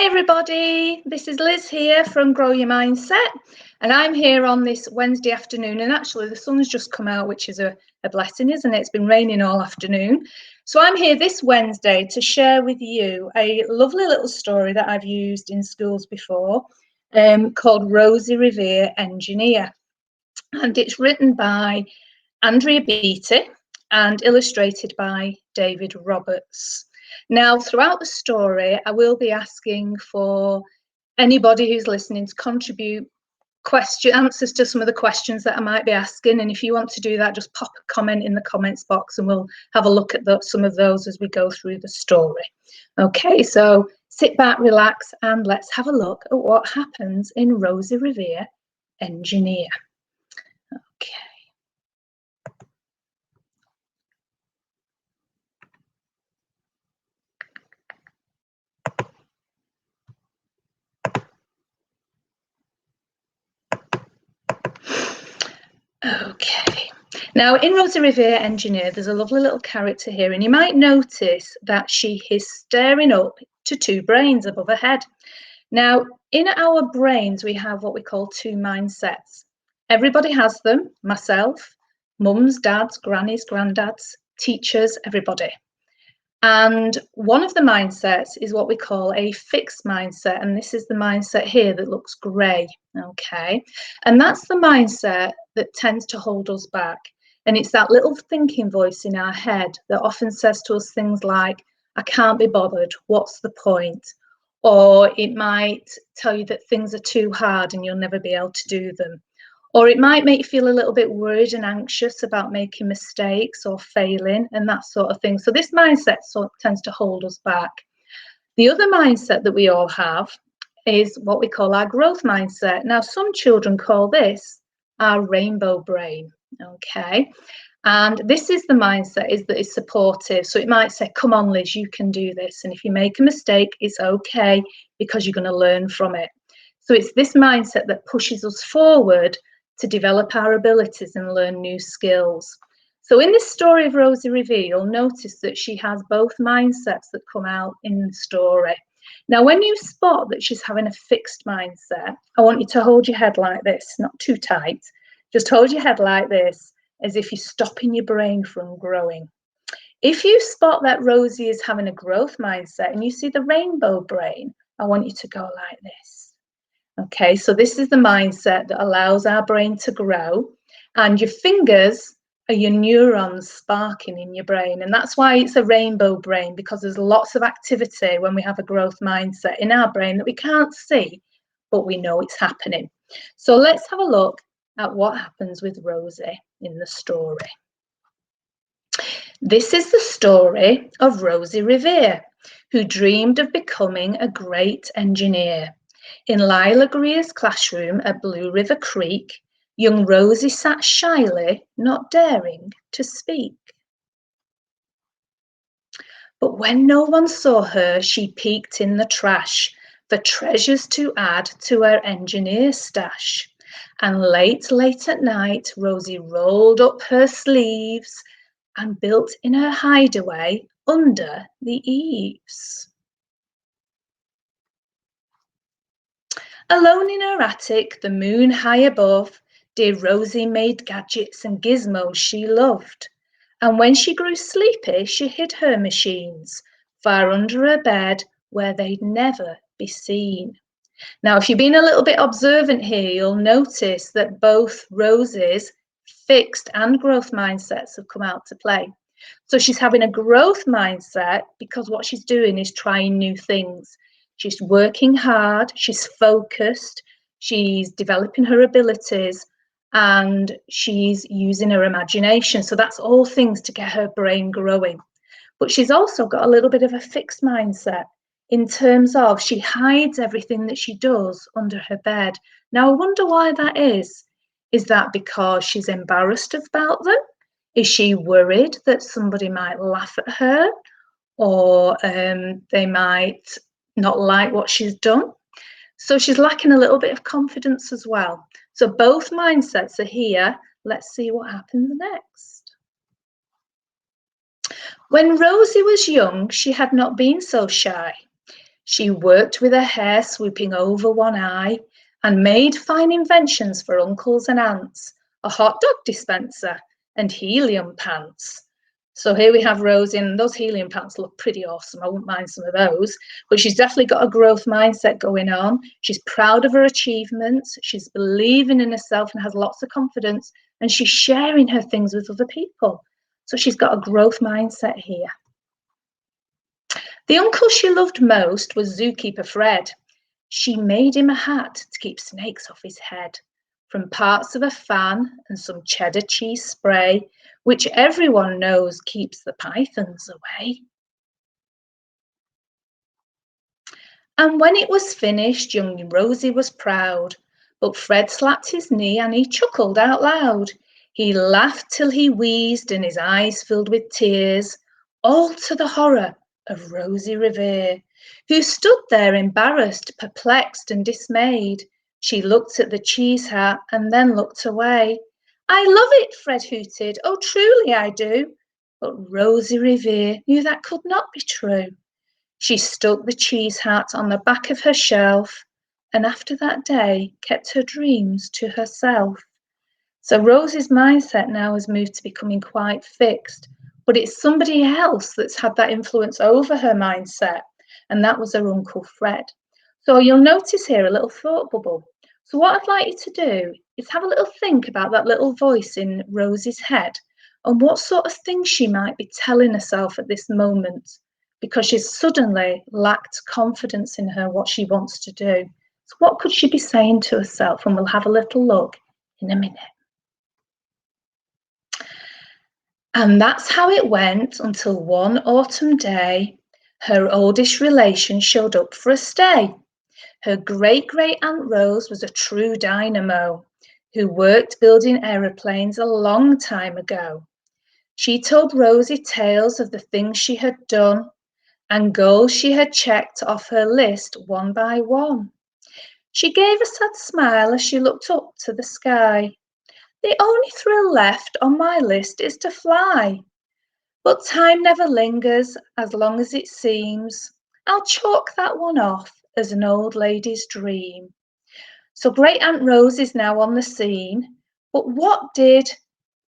Hi everybody, this is Liz here from Grow Your Mindset, and I'm here on this Wednesday afternoon, and actually the sun's just come out, which is a blessing, isn't it? It's been raining all afternoon. So I'm here this Wednesday to share with you a lovely little story that I've used in schools before, called Rosie Revere Engineer, and it's written by Andrea Beattie and illustrated by David Roberts. Now, throughout the story, I will be asking for anybody who's listening to contribute answers to some of the questions that I might be asking. And if you want to do that, just pop a comment in the comments box and we'll have a look at some of those as we go through the story. Okay, so sit back, relax, and let's have a look at what happens in Rosie Revere Engineer. Okay. Okay, now in Rosie Revere Engineer, there's a lovely little character here, and you might notice that she is staring up to two brains above her head. Now, in our brains, we have what we call two mindsets. Everybody has them, myself, mums, dads, grannies, granddads, teachers, everybody. And one of the mindsets is what we call a fixed mindset. And this is the mindset here that looks grey, okay? And that's the mindset that tends to hold us back. And it's that little thinking voice in our head that often says to us things like, I can't be bothered, what's the point? Or it might tell you that things are too hard and you'll never be able to do them. Or it might make you feel a little bit worried and anxious about making mistakes or failing and that sort of thing. So this mindset tends to hold us back. The other mindset that we all have is what we call our growth mindset. Now, some children call this our rainbow brain, okay? And this is the mindset that is supportive. So it might say, come on, Liz, you can do this. And if you make a mistake, it's okay because you're going to learn from it. So it's this mindset that pushes us forward to develop our abilities and learn new skills. So in this story of Rosie Revere, you'll notice that she has both mindsets that come out in the story. Now, when you spot that she's having a fixed mindset, I want you to hold your head like this, not too tight. Just hold your head like this, as if you're stopping your brain from growing. If you spot that Rosie is having a growth mindset and you see the rainbow brain, I want you to go like this. Okay, so this is the mindset that allows our brain to grow, and your fingers are your neurons sparking in your brain, and that's why it's a rainbow brain, because there's lots of activity when we have a growth mindset in our brain that we can't see, but we know it's happening. So let's have a look at what happens with Rosie in the story. This is the story of Rosie Revere, who dreamed of becoming a great engineer. In Lila Greer's classroom at Blue River Creek, young Rosie sat shyly, not daring to speak. But when no one saw her, she peeked in the trash for treasures to add to her engineer stash. And late at night, Rosie rolled up her sleeves and built in her hideaway under the eaves. Alone in her attic, the moon high above, dear Rosie made gadgets and gizmos she loved. And when she grew sleepy, she hid her machines far under her bed where they'd never be seen. Now, if you've been a little bit observant here, you'll notice that both Rosie's fixed and growth mindsets have come out to play. So she's having a growth mindset because what she's doing is trying new things. She's working hard, she's focused, she's developing her abilities, and she's using her imagination. So that's all things to get her brain growing. But she's also got a little bit of a fixed mindset in terms of she hides everything that she does under her bed. Now, I wonder why that is. Is that because she's embarrassed about them? Is she worried that somebody might laugh at her, or they might not like what she's done? So she's lacking a little bit of confidence as well. So both mindsets are here. Let's see what happens next. When Rosie was young, she had not been so shy. She worked with her hair swooping over one eye and made fine inventions for uncles and aunts, a hot dog dispenser and helium pants. So here we have Rosie, and those helium pants look pretty awesome. I wouldn't mind some of those, but she's definitely got a growth mindset going on. She's proud of her achievements. She's believing in herself and has lots of confidence, and she's sharing her things with other people. So she's got a growth mindset here. The uncle she loved most was zookeeper Fred. She made him a hat to keep snakes off his head, from parts of a fan and some cheddar cheese spray, which everyone knows keeps the pythons away. And when it was finished, young Rosie was proud, but Fred slapped his knee and he chuckled out loud. He laughed till he wheezed and his eyes filled with tears, all to the horror of Rosie Revere, who stood there embarrassed, perplexed and dismayed. She looked at the cheese hat and then looked away. I love it, Fred hooted. Oh, truly I do. But Rosie Revere knew that could not be true. She stuck the cheese hat on the back of her shelf and after that day kept her dreams to herself. So Rosie's mindset now has moved to becoming quite fixed, but it's somebody else that's had that influence over her mindset, and that was her Uncle Fred. So you'll notice here a little thought bubble. So what I'd like you to do is have a little think about that little voice in Rosie's head and what sort of things she might be telling herself at this moment, because she's suddenly lacked confidence in her, what she wants to do. So what could she be saying to herself? And we'll have a little look in a minute. And that's how it went until one autumn day, her oldest relation showed up for a stay. Her great-great-aunt Rose was a true dynamo who worked building aeroplanes a long time ago. She told Rosie tales of the things she had done and goals she had checked off her list one by one. She gave a sad smile as she looked up to the sky. The only thrill left on my list is to fly. But time never lingers as long as it seems. I'll chalk that one off as an old lady's dream. So Great Aunt Rose is now on the scene. But what did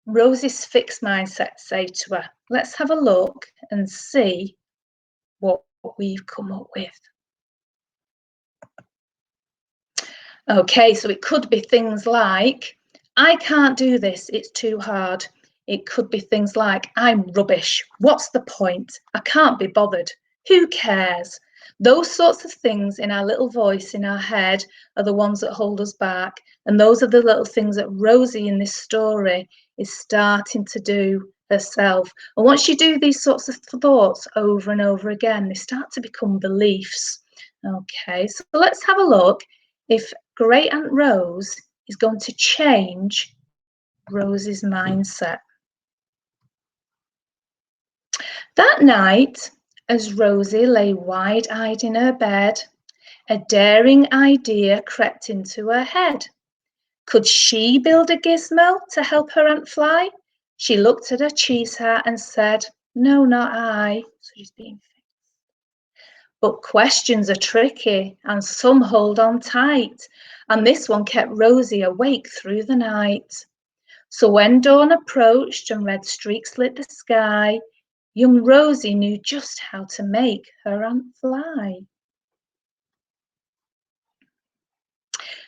Rosie's fixed mindset say to her? Let's have a look and see what we've come up with. Okay, so it could be things like, I can't do this, it's too hard. It could be things like, I'm rubbish, what's the point? I can't be bothered, who cares? Those sorts of things in our little voice in our head are the ones that hold us back. And those are the little things that Rosie in this story is starting to do herself. And once you do these sorts of thoughts over and over again, they start to become beliefs. Okay, so let's have a look if Great Aunt Rose is going to change Rosie's mindset. That night, as Rosie lay wide-eyed in her bed, a daring idea crept into her head. Could she build a gizmo to help her aunt fly? She looked at her cheese hat and said, no, not I. So she's being fixed. But questions are tricky and some hold on tight. And this one kept Rosie awake through the night. So when dawn approached and red streaks lit the sky, young Rosie knew just how to make her aunt fly.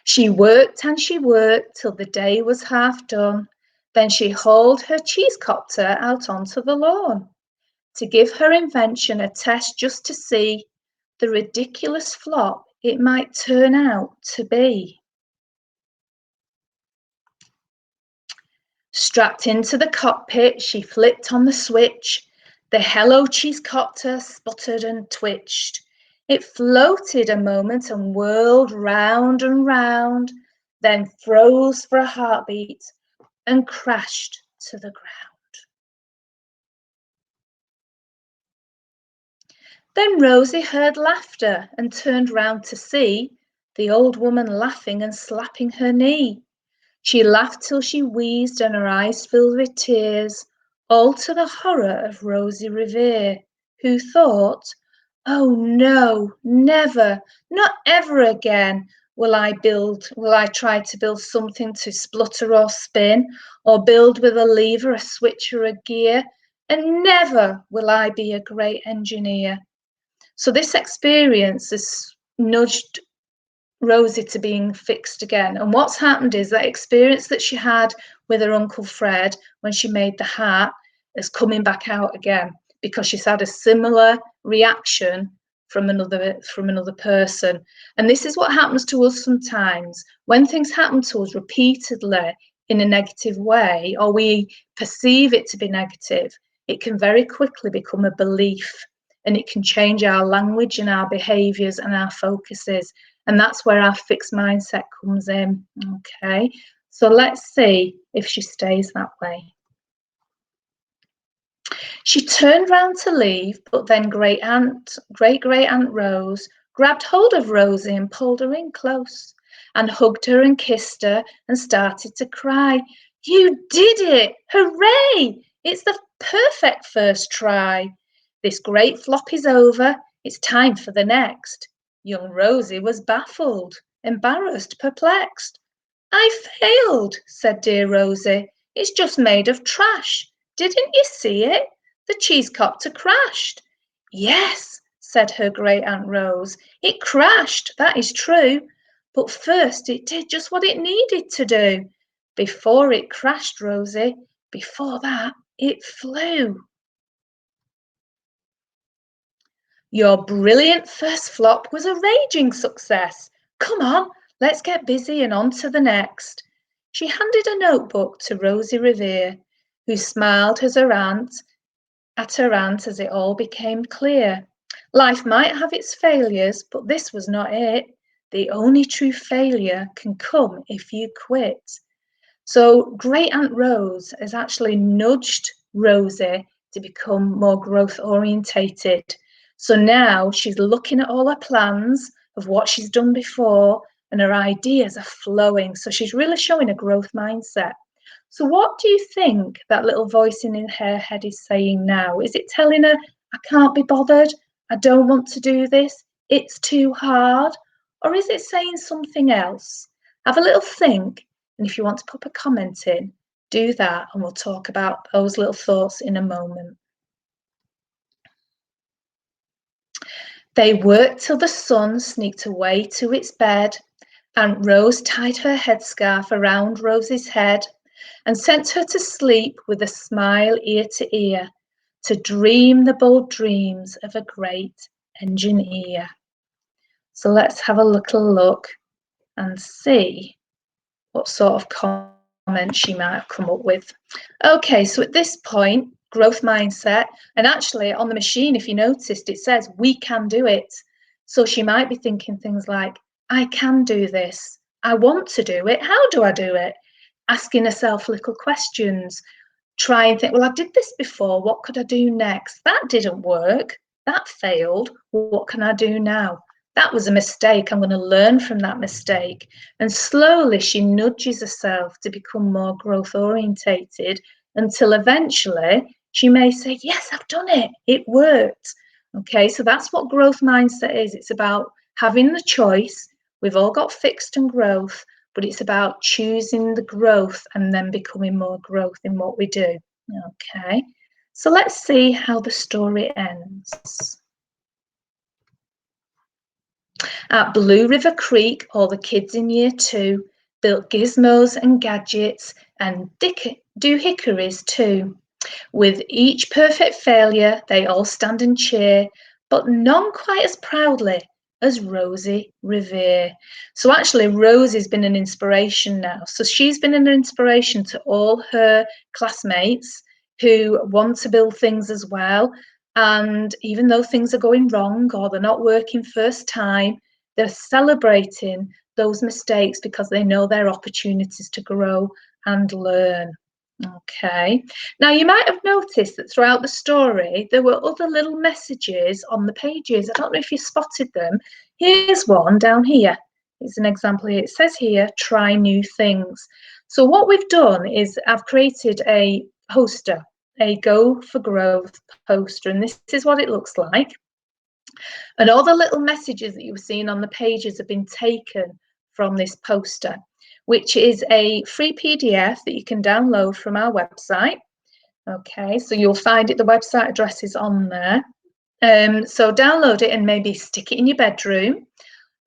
She worked and she worked till the day was half done. Then she hauled her cheese copter out onto the lawn to give her invention a test just to see the ridiculous flop it might turn out to be. Strapped into the cockpit, she flipped on the switch. The Hello Cheese copter sputtered and twitched. It floated a moment and whirled round and round, then froze for a heartbeat and crashed to the ground. Then Rosie heard laughter and turned round to see the old woman laughing and slapping her knee. She laughed till she wheezed and her eyes filled with tears, all to the horror of Rosie Revere, who thought, Oh no, never, not ever again will I try to build something to splutter or spin, or build with a lever, a switch or a gear, and never will I be a great engineer. So this experience has nudged Rosie to being fixed again. And what's happened is that experience that she had with her Uncle Fred when she made the hat is coming back out again because she's had a similar reaction from another person. And this is what happens to us sometimes. When things happen to us repeatedly in a negative way, or we perceive it to be negative, it can very quickly become a belief, and it can change our language and our behaviors and our focuses. And that's where our fixed mindset comes in. Okay, so let's see if she stays that way. She turned round to leave, but then great great aunt Rose grabbed hold of Rosie and pulled her in close and hugged her and kissed her and started to cry. You did it! Hooray! It's the perfect first try. This great flop is over. It's time for the next. Young Rosie was baffled, embarrassed, perplexed. I failed, said dear Rosie. It's just made of trash. Didn't you see it? The cheese copter crashed. Yes, said her great aunt Rose. It crashed, that is true. But first it did just what it needed to do. Before it crashed, Rosie, before that, it flew. Your brilliant first flop was a raging success. Come on, let's get busy and on to the next. She handed a notebook to Rosie Revere, who smiled at her aunt as it all became clear. Life might have its failures, but this was not it. The only true failure can come if you quit. So Great Aunt Rose has actually nudged Rosie to become more growth orientated. So now she's looking at all her plans of what she's done before, and her ideas are flowing. So she's really showing a growth mindset. So what do you think that little voice in her head is saying now? Is it telling her, I can't be bothered, I don't want to do this, it's too hard? Or is it saying something else? Have a little think, and if you want to pop a comment in, do that, and we'll talk about those little thoughts in a moment. They worked till the sun sneaked away to its bed. Aunt Rose tied her headscarf around Rosie's head and sent her to sleep with a smile ear to ear, to dream the bold dreams of a great engineer. So let's have a little look and see what sort of comment she might have come up with. Okay, so at this point, growth mindset, and actually on the machine, if you noticed, it says we can do it. So she might be thinking things like, I can do this, I want to do it, how do I do it? Asking herself little questions, try and think, well, I did this before, what could I do next? That didn't work, that failed, what can I do now? That was a mistake, I'm going to learn from that mistake. And slowly she nudges herself to become more growth orientated until eventually she may say, yes, I've done it, it worked. Okay, so that's what growth mindset is. It's about having the choice. We've all got fixed and growth, but it's about choosing the growth and then becoming more growth in what we do. Okay, so let's see how the story ends. At Blue River Creek, all the kids in year 2 built gizmos and gadgets and doohickeries too. With each perfect failure, they all stand and cheer, but none quite as proudly as Rosie Revere. So actually, Rosie's been an inspiration now. So she's been an inspiration to all her classmates who want to build things as well. And even though things are going wrong or they're not working first time, they're celebrating those mistakes because they know they're opportunities to grow and learn. Okay, now you might have noticed that throughout the story there were other little messages on the pages. I don't know if you spotted them. Here's one down here. It's an example here. It says here, try new things. So what we've done is I've created a poster, a Go for Growth poster, and this is what it looks like. And all the little messages that you were seeing on the pages have been taken from this poster, which is a free PDF that you can download from our website. Okay, so you'll find it, the website address is on there. So download it and maybe stick it in your bedroom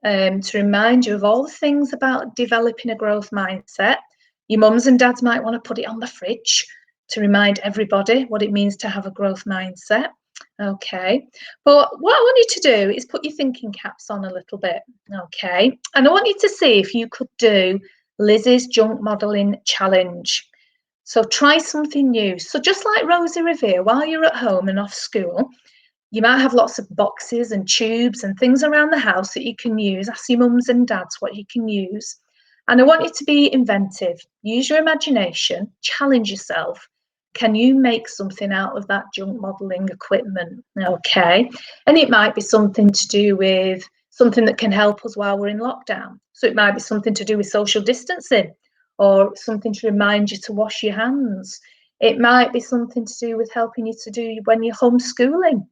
to remind you of all the things about developing a growth mindset. Your mums and dads might want to put it on the fridge to remind everybody what it means to have a growth mindset. Okay, but what I want you to do is put your thinking caps on a little bit. Okay, and I want you to see if you could do Lizzie's junk modelling challenge. So try something new. So just like Rosie Revere, while you're at home and off school, you might have lots of boxes and tubes and things around the house that you can use. Ask your mums and dads what you can use. And I want you to be inventive. Use your imagination, challenge yourself. Can you make something out of that junk modelling equipment? Okay. And it might be something to do with something that can help us while we're in lockdown. So it might be something to do with social distancing, or something to remind you to wash your hands. It might be something to do with helping you to do when you're homeschooling.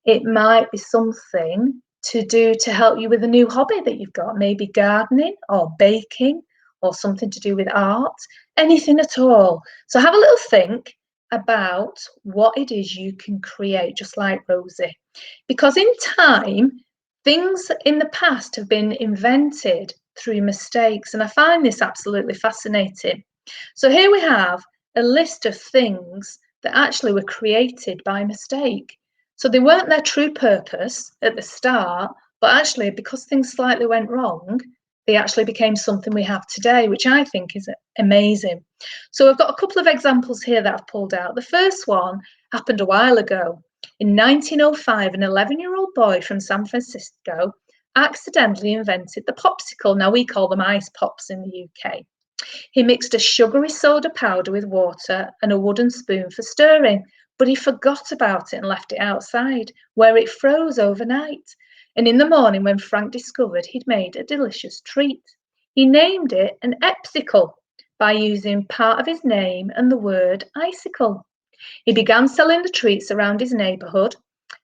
It might be something to do to help you with a new hobby that you've got, maybe gardening or baking or something to do with art, anything at all. So have a little think about what it is you can create, just like Rosie. Because in time, things in the past have been invented through mistakes, and I find this absolutely fascinating. So here we have a list of things that actually were created by mistake. So they weren't their true purpose at the start, but actually because things slightly went wrong, they actually became something we have today, which I think is amazing. So I've got a couple of examples here that I've pulled out. The first one happened a while ago. In 1905, an 11-year-old boy from San Francisco accidentally invented the popsicle. Now we call them ice pops in the UK. He mixed a sugary soda powder with water and a wooden spoon for stirring, but he forgot about it and left it outside, where it froze overnight. And in the morning, when Frank discovered he'd made a delicious treat, he named it an epsicle by using part of his name and the word icicle. He began selling the treats around his neighbourhood,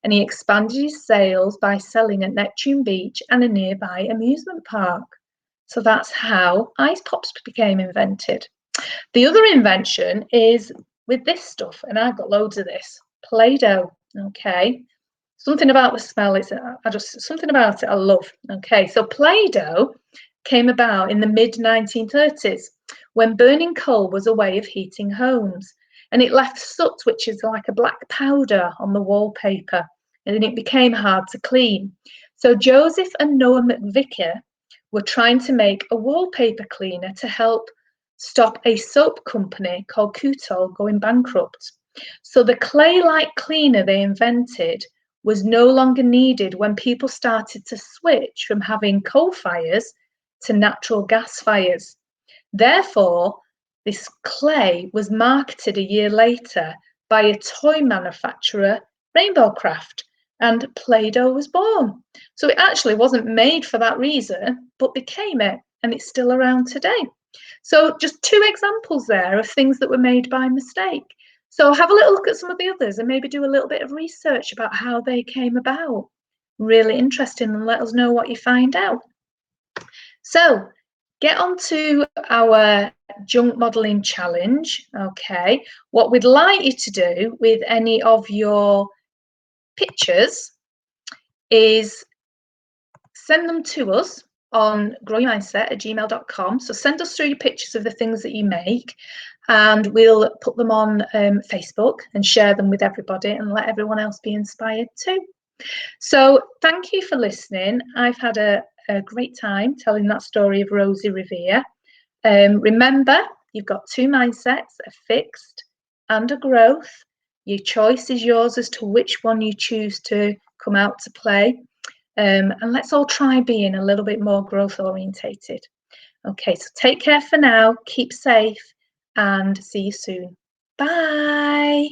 and he expanded his sales by selling at Neptune Beach and a nearby amusement park. So that's how ice pops became invented. The other invention is with this stuff, and I've got loads of this, Play-Doh. Okay, something about the smell is something about it I love. Okay, so Play-Doh came about in the mid 1930s when burning coal was a way of heating homes, and it left soot, which is like a black powder, on the wallpaper, and then it became hard to clean. So Joseph and Noah McVicker were trying to make a wallpaper cleaner to help stop a soap company called Kutol going bankrupt. So the clay-like cleaner they invented was no longer needed when people started to switch from having coal fires to natural gas fires. Therefore, this clay was marketed a year later by a toy manufacturer, Rainbow Craft, and Play-Doh was born. So it actually wasn't made for that reason, but became it, and it's still around today. So just two examples there of things that were made by mistake. So have a little look at some of the others and maybe do a little bit of research about how they came about. Really interesting, and let us know what you find out. So get on to our junk modelling challenge. Okay, what we'd like you to do with any of your pictures is send them to us on growyourmindset@gmail.com. So send us through your pictures of the things that you make, and we'll put them on Facebook and share them with everybody and let everyone else be inspired too. So thank you for listening. I've had a great time telling that story of Rosie Revere. Remember, you've got two mindsets, a fixed and a growth. Your choice is yours as to which one you choose to come out to play. And let's all try being a little bit more growth orientated. Okay, so take care for now, keep safe, and see you soon. Bye.